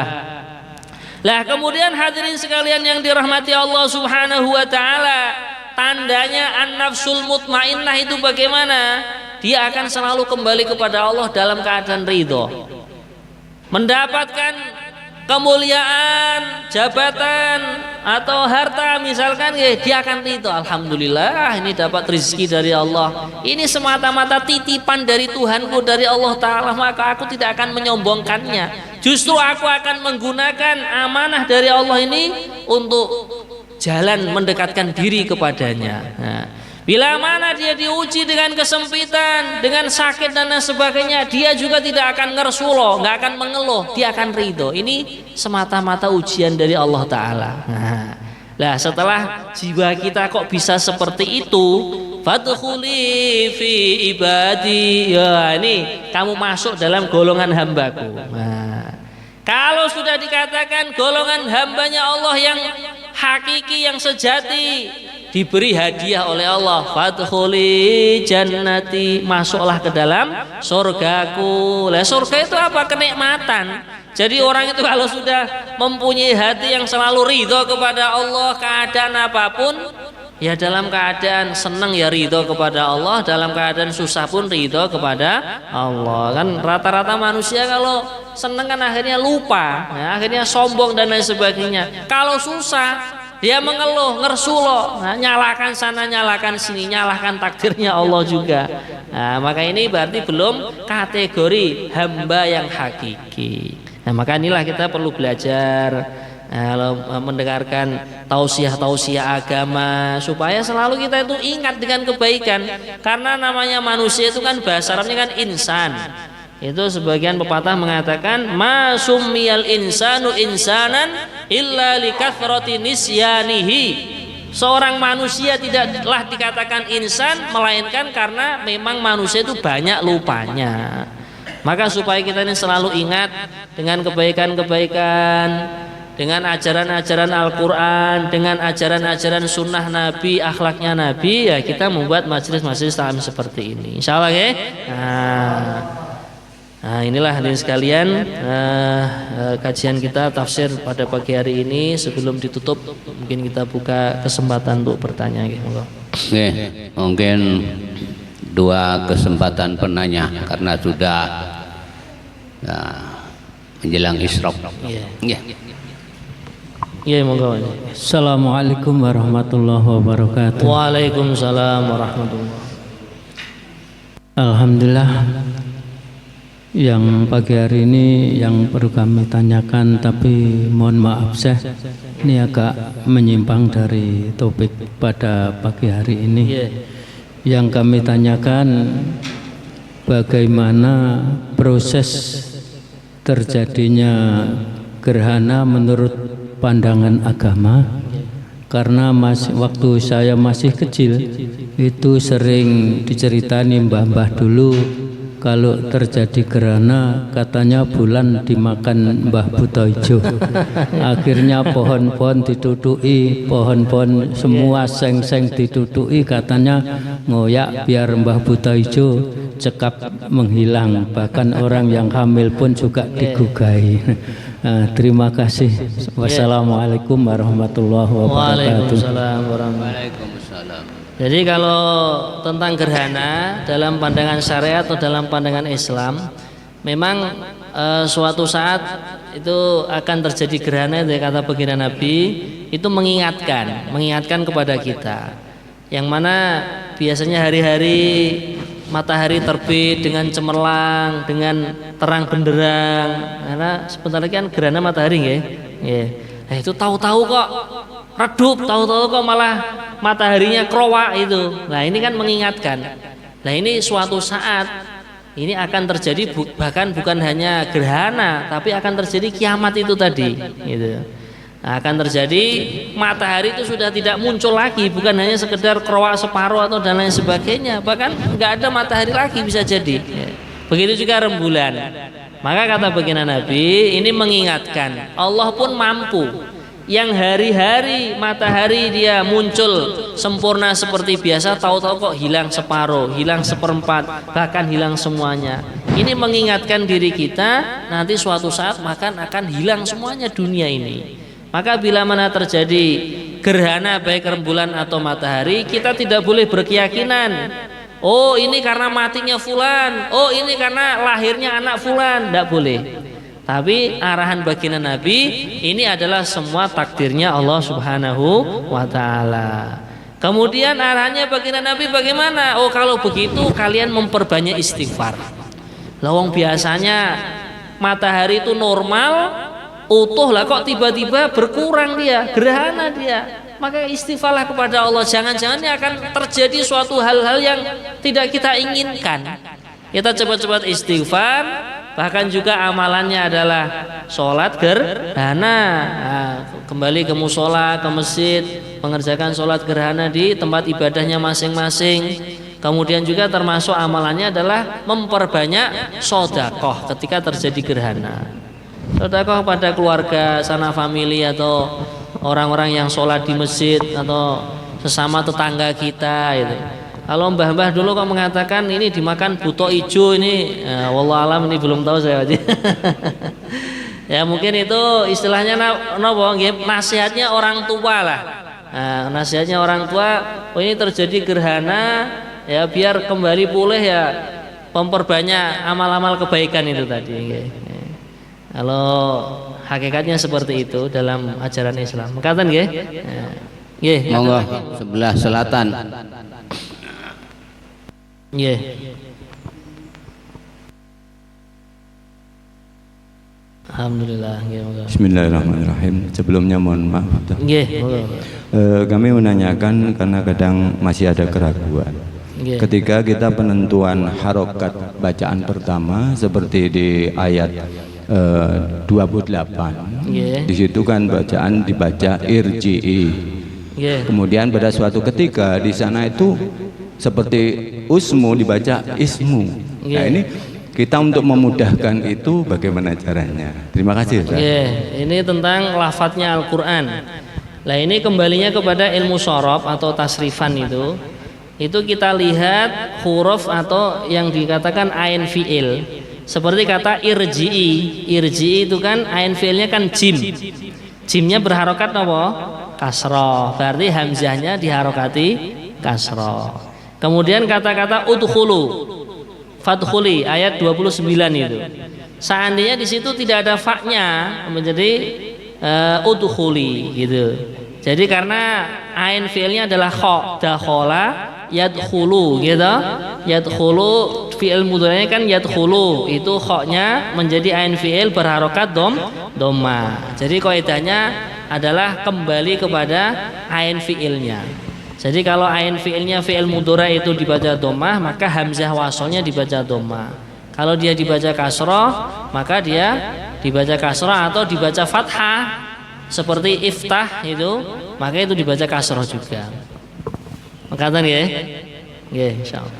Lah kemudian hadirin sekalian yang dirahmati Allah Subhanahu wa taala, tandanya an-nafsul mutmainnah itu bagaimana? Dia akan selalu kembali kepada Allah dalam keadaan ridho. Mendapatkan kemuliaan, jabatan atau harta misalkan, dia akan ridho. Alhamdulillah, ini dapat rezeki dari Allah. Ini semata-mata titipan dari Tuhanku, dari Allah Ta'ala, maka aku tidak akan menyombongkannya. Justru aku akan menggunakan amanah dari Allah ini untuk jalan mendekatkan diri kepadanya. Nah, bila mana dia diuji dengan kesempitan, dengan sakit dan lain sebagainya, dia juga tidak akan ngersuloh, nggak akan mengeluh, dia akan ridho. Ini semata-mata ujian dari Allah Ta'ala. Nah, setelah jiwa kita kok bisa seperti itu, fadkhuli fi ibadi, ya ini kamu masuk dalam golongan hambaku. Nah, kalau sudah dikatakan golongan hambanya Allah yang hakiki, yang sejati, diberi hadiah oleh Allah, fadkhuli jannati, masuklah ke dalam surgaku. Lah surga itu apa? Kenikmatan. Jadi orang itu kalau sudah mempunyai hati yang selalu ridho kepada Allah, keadaan apapun, ya dalam keadaan senang ya ridho kepada Allah, dalam keadaan susah pun ridho kepada Allah. Kan rata-rata manusia kalau senang kan akhirnya lupa, ya, akhirnya sombong dan lain sebagainya. Kalau susah dia mengeluh, ngersuloh, nah, nyalakan sana, nyalakan sini, nyalakan takdirnya Allah juga. Nah, maka ini berarti belum kategori hamba yang hakiki. Nah, maka inilah kita perlu belajar, mendengarkan tausiah-tausiah agama, supaya selalu kita itu ingat dengan kebaikan. Karena namanya manusia itu kan bahasa Arabnya kan insan. Itu sebagian pepatah mengatakan ma summiyal insanu insanan illa likathrati nisyanihi. Seorang manusia tidaklah dikatakan insan melainkan karena memang manusia itu banyak lupanya. Maka supaya kita ini selalu ingat dengan kebaikan-kebaikan, dengan ajaran-ajaran Al-Quran, dengan ajaran-ajaran sunnah Nabi, akhlaknya Nabi, ya kita membuat majelis-majelis taklim seperti ini. Insya Allah ya. Nah inilah hadirin sekalian, kajian kita tafsir pada pagi hari ini. Sebelum ditutup mungkin kita buka kesempatan untuk bertanya. Mungkin 2 kesempatan penanya karena sudah menjelang isyraq. Iya, monggo. Assalamualaikum warahmatullahi wabarakatuh. Waalaikumsalam warahmatullahi wabarakatuh. Alhamdulillah, yang pagi hari ini yang perlu kami tanyakan, tapi mohon maaf ini agak menyimpang dari topik pada pagi hari ini. Yang kami tanyakan, bagaimana proses terjadinya gerhana menurut pandangan agama? Karena waktu saya masih kecil itu sering diceritani mbah-mbah dulu, kalau terjadi gerhana katanya bulan dimakan Mbah Buta Ijo. Akhirnya pohon-pohon ditutuki, pohon-pohon semua seng-seng ditutuki, katanya ngoyak biar Mbah Buta Ijo cekap menghilang. Bahkan orang yang hamil pun juga digugai. Terima kasih. Wassalamualaikum warahmatullahi wabarakatuh. Waalaikumsalam warahmatullahi wabarakatuh. Jadi kalau tentang gerhana dalam pandangan syariat atau dalam pandangan Islam, memang suatu saat itu akan terjadi gerhana, dari kata baginda Nabi itu mengingatkan kepada kita, yang mana biasanya hari-hari matahari terbit dengan cemerlang, dengan terang benderang, karena sebentar lagi kan gerhana matahari ya. Nah, itu tahu-tahu kok redup, tahu-tahu kok malah mataharinya krowak itu. Nah ini kan mengingatkan. Nah ini suatu saat ini akan terjadi, bahkan bukan hanya gerhana, tapi akan terjadi kiamat itu tadi. Gitu. Nah, akan terjadi matahari itu sudah tidak muncul lagi, bukan hanya sekedar krowak separuh atau dan lain sebagainya. Bahkan nggak ada matahari lagi bisa jadi. Begitu juga rembulan. Maka kata baginda Nabi, ini mengingatkan Allah pun mampu. Yang hari-hari matahari dia muncul sempurna seperti biasa, tahu-tahu kok hilang separuh, hilang seperempat, bahkan hilang semuanya. Ini mengingatkan diri kita nanti suatu saat akan hilang semuanya dunia ini. Maka bila mana terjadi gerhana baik rembulan atau matahari, kita tidak boleh berkeyakinan, oh ini karena matinya fulan, oh ini karena lahirnya anak fulan, tidak boleh. Tapi arahan baginda Nabi ini adalah semua takdirnya Allah Subhanahu wa taala. Kemudian arahannya baginda Nabi bagaimana? Oh kalau begitu kalian memperbanyak istighfar. Lawang biasanya matahari itu normal utuh lah, kok tiba-tiba berkurang dia, gerhana dia. Maka istighfarlah kepada Allah. Jangan-jangan ini akan terjadi suatu hal-hal yang tidak kita inginkan. Kita cepat-cepat istighfar. Bahkan juga amalannya adalah sholat gerhana, kembali ke musola, ke masjid, mengerjakan sholat gerhana di tempat ibadahnya masing-masing. Kemudian juga termasuk amalannya adalah memperbanyak sodakoh ketika terjadi gerhana. Sodakoh pada keluarga, sanak famili, atau orang-orang yang sholat di masjid, atau sesama tetangga kita itu. Kalau mbah-mbah dulu kok mengatakan ini dimakan buto ijo ini, wallah alam, ini belum tahu saya aja. Ya mungkin itu istilahnya nasihatnya orang tua lah. Nasihatnya orang tua, oh ini terjadi gerhana, ya biar kembali pulih ya memperbanyak amal-amal kebaikan itu tadi. Kalau hakikatnya seperti itu dalam ajaran Islam. Mengatakan nggih? Nggih. Monggo sebelah selatan. Nggih. Alhamdulillah. Bismillahirrahmanirrahim. Sebelumnya mohon maaf. Nggih. Kami menanyakan karena kadang masih ada keraguan. Ketika kita penentuan harokat bacaan pertama seperti di ayat 28, di situ kan bacaan dibaca irji'i. Kemudian pada suatu ketika di sana itu seperti usmu dibaca ismu. Nah ini kita untuk memudahkan itu bagaimana caranya? Terima kasih Ustaz. Ini tentang lafadznya Al-Quran. Nah ini kembalinya kepada ilmu shorof atau tasrifan itu kita lihat huruf atau yang dikatakan ain fi'il. Seperti kata irji'i. Irji'i itu kan ain fi'ilnya kan jim. Jimnya berharokat apa? Kasroh. Berarti hamzahnya diharokati kasroh. Kemudian kata-kata udkhulu, fadkhuli ayat 29 itu. Seandainya di situ tidak ada fa-nya menjadi udkhuli gitu. Jadi karena ain fi'ilnya adalah kha, dakhala yadkhulu gitu. Yadkhulu fi'il mudhari'nya kan yadkhulu, itu kha-nya menjadi ain fi'il berharokat dhamma. Jadi kaidahnya adalah kembali kepada ain fi'ilnya. Jadi kalau ain fi'ilnya fi'il mudhari' itu dibaca dhammah, maka hamzah wasolnya dibaca dhammah. Kalau dia dibaca kasroh, maka dia dibaca kasroh atau dibaca fathah seperti iftah itu, maka itu dibaca kasroh juga. Makatan ya? Nggih, insyaallah.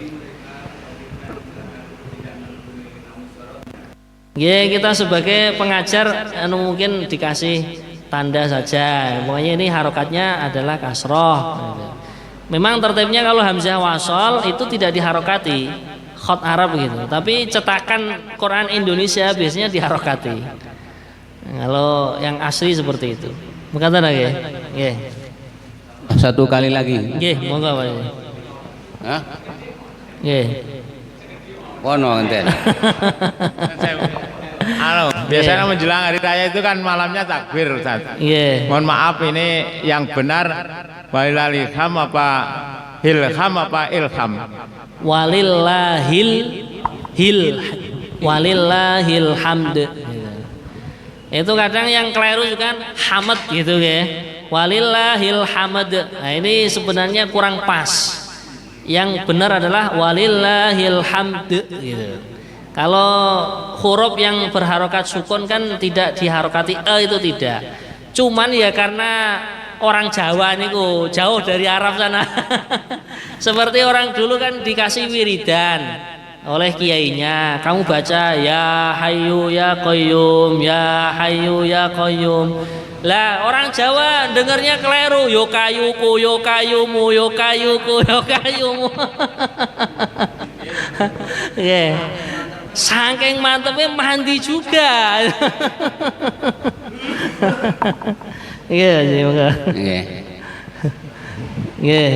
Nggih, kita sebagai pengajar mungkin dikasih tanda saja. Pokoknya ini harokatnya adalah kasroh. Memang tertibnya kalau hamzah wasol itu tidak diharokati, khot Arab gitu. Tapi cetakan Quran Indonesia biasanya diharokati. Kalau yang asli seperti itu. Berkata lagi, nggih. Satu kali lagi. Nggih, monggo Pak. Hah? Nggih. Kono enten. Biasanya menjelang hari raya itu kan malamnya takbir Ustaz. Mohon maaf ini yang benar walillahil apa hilham apa ilham? Walillahil hamd. Itu kadang yang keliru juga kan hamd gitu ya. Walillahil hamd. Nah ini sebenarnya kurang pas. Yang benar adalah walillahil hamd gitu. Kalau huruf yang berharokat sukun kan tidak diharokati itu tidak. Cuman ya karena orang Jawa niku jauh dari Arab sana. Seperti orang dulu kan dikasih wiridan. oleh kiainya. Kamu baca ya hayyu ya qayyum, ya hayyu ya qayyum. Lah orang Jawa dengarnya keliru, yo kayuku, yo kayumu, yo kayuku, yo kayumu. Yeah. Saking mantepnya mandi juga. Iya, semoga. Nggih.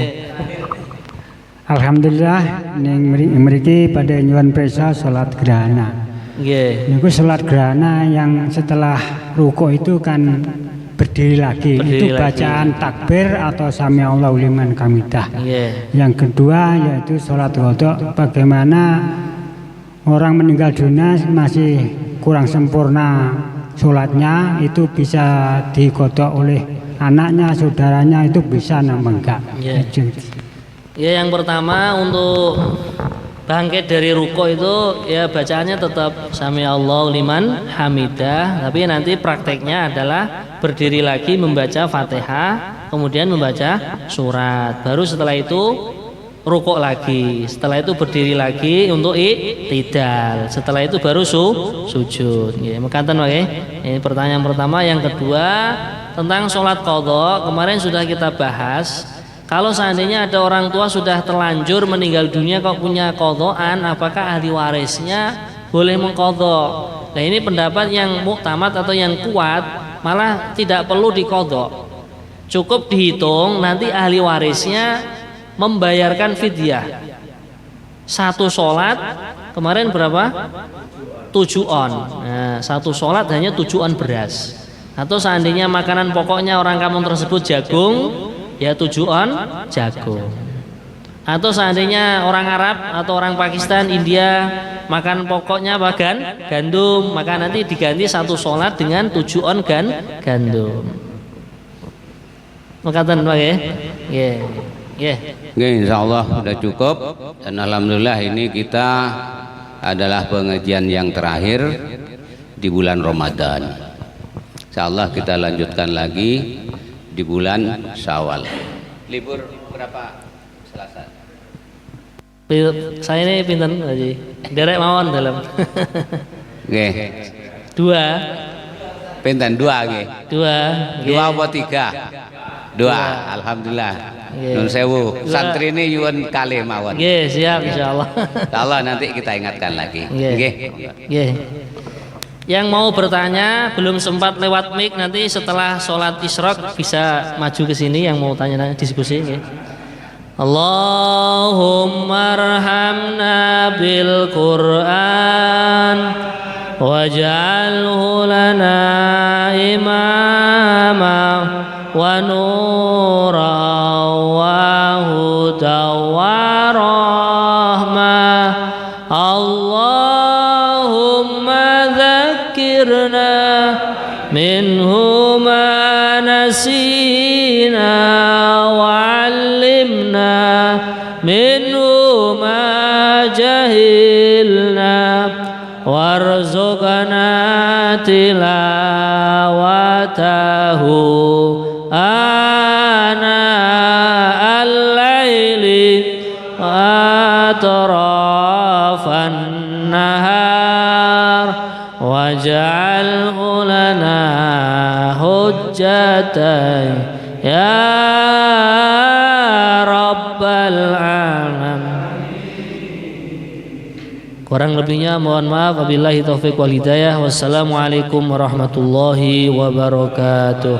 Alhamdulillah ning mriki pada nyuwun prisa salat gerhana. Nggih. Niku salat gerhana yang setelah rukuk itu kan berdiri lagi. Itu bacaan takbir atau sami Allahu liman hamidah. Yang kedua yaitu salat qadha, bagaimana orang meninggal dunia masih kurang sempurna sholatnya, itu bisa dikodok oleh anaknya, saudaranya, itu bisa nama enggak? Ya, yang pertama untuk bangkit dari ruko itu ya bacaannya tetap sami Allahu liman hamidah, tapi nanti prakteknya adalah berdiri lagi membaca Fatihah, kemudian membaca surat, baru setelah itu rukuk lagi, setelah itu berdiri lagi untuk i'tidal, setelah itu baru sujud. Ya, mekaten wae. Ini pertanyaan pertama. Yang kedua tentang sholat qadha, kemarin sudah kita bahas. Kalau seandainya ada orang tua sudah terlanjur meninggal dunia kok punya qadhaan, apakah ahli warisnya boleh mengqadha? Nah, ini pendapat yang muktamad atau yang kuat, malah tidak perlu diqadha. Cukup dihitung nanti ahli warisnya membayarkan fidyah. Satu sholat kemarin berapa? 7 on. Nah, satu sholat hanya 7 on beras. Atau seandainya makanan pokoknya orang kampung tersebut jagung, ya 7 on jagung. Atau seandainya orang Arab atau orang Pakistan, India, makan pokoknya apa? Gandum, maka nanti diganti satu sholat dengan 7 on gandum. Makatan Pak ya? Yeah. Insyaallah sudah cukup, dan alhamdulillah ini kita adalah pengajian yang terakhir di bulan Ramadan. Insyaallah kita lanjutkan lagi di bulan Syawal. Libur berapa? Selasa. Saya ini pinten Haji. Derek mawon dalam. Nggih. 2. Pinten 2 nggih. 2. 2 apa 3? 2. Alhamdulillah. Nun sewu, santri ini yuwun kali mawon. Nggih, siap insyaallah. Insyaallah nanti kita ingatkan lagi. Nggih. Yang mau bertanya belum sempat lewat mic, nanti setelah sholat isyraq bisa maju ke sini yang mau tanya diskusi nggih. Allahumma arhamna bil Qur'an waj'alhu lana imama wa nura wa huda wa rahmah. Allahumma dzakkirna minhu ma nasina wa 'allimna minhu ma jahilna warzuqna tilawatahu ana al-laili wa atrafan nahar waj'alhu lana hujjatan ya rabbal alamin. Kurang lebihnya mohon maaf. Wabillahi taufiq wal hidayah. Wassalamualaikum warahmatullahi wabarakatuh.